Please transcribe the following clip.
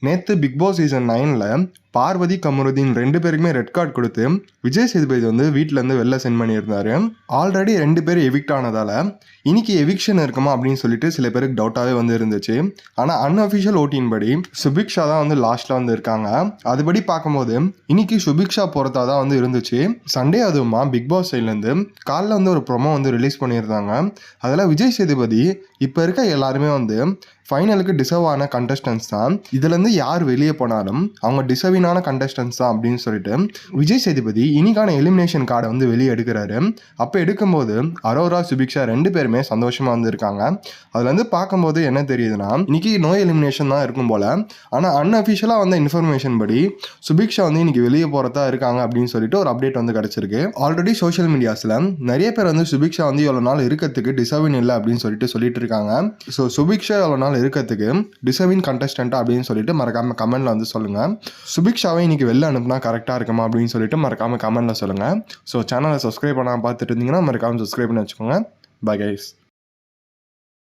நேற்று Bigg Boss season 9ல் பார்வதி கமருதீன் 2 பேருக்குமே ரெட் கார்டு கொடுத்து விஜய் சேதுபதி வந்து வீட்டிலேருந்து வெளில சென்ட் பண்ணியிருந்தாரு. ஆல்ரெடி 2 பேர் எவிக்ட் ஆனதால் இன்னைக்கு எவிக்ஷன் இருக்குமா அப்படின்னு சொல்லிட்டு சில பேருக்கு டவுட்டாகவே வந்து இருந்துச்சு. ஆனால் அன்அஃபிஷியல் ஓட்டின் படி சுபிக்ஷா தான் வந்து லாஸ்ட்டில் வந்து இருக்காங்க. அதுபடி பார்க்கும்போது இன்னைக்கு சுபிக்ஷா போகிறதா தான் வந்து இருந்துச்சு. சண்டே அதுவுமா பிக் பாஸ் சைட்லேருந்து காலைல வந்து ஒரு ப்ரோமோ வந்து ரிலீஸ் பண்ணியிருந்தாங்க. அதில் விஜய் சேதுபதி இப்போ இருக்க எல்லாருமே வந்து ஃபைனலுக்கு டிசர்வ் ஆன கண்டஸ்டன்ஸ் தான், இதுலேருந்து யார் வெளியே போனாலும் அவங்க டிசர்வினான கண்டஸ்டன்ஸ் தான் அப்படின்னு சொல்லிட்டு விஜய் சேதுபதி இன்னைக்கான எலிமினேஷன் கார்டை வந்து வெளியே எடுக்கிறாரு. அப்போ எடுக்கும்போது அரோரா சுபிக்ஷா 2 பேருமே சந்தோஷமாக வந்து இருக்காங்க. அதுலேருந்து பார்க்கும்போது என்ன தெரியுதுன்னா இன்னைக்கு நோ எலிமினேஷன் தான் இருக்கும் போல். ஆனால் அன்அஃபிஷியலாக வந்த இன்ஃபர்மேஷன் படி சுபிக்ஷா வந்து இன்னைக்கு வெளியே போகிறதா இருக்காங்க அப்படின்னு சொல்லிட்டு ஒரு அப்டேட் வந்து கிடச்சிருக்கு. ஆல்ரெடி சோஷியல் மீடியாஸில் நிறைய பேர் வந்து சுபிக்ஷா வந்து எவ்வளோ நாள் இருக்கிறதுக்கு டிசர்வின் இல்லை அப்படின்னு சொல்லிட்டு இருக்காங்க. ஸோ சுபிக்ஷா எவ்வளோ நாள் இருக்கிறதுக்கு டிசர்வின் கண்டஸ்டன்ட் அப்படின்னு சொல்லிட்டு மறக்காம கமெண்ட்ல வந்து சொல்லுங்க. சுபிக்ஷாவை இன்னைக்கு வெளில அனுப்புனா கரெக்டாக இருக்குமா அப்படின்னு சொல்லிட்டு மறக்காம கமெண்ட்ல சொல்லுங்க. ஸோ சேனலை சப்ஸ்கிரைப் பண்ணாமல் பார்த்துட்டு இருந்தீங்கன்னா மறக்காம சப்ஸ்கிரைப் பண்ணி வச்சுக்கோங்க. Bye guys.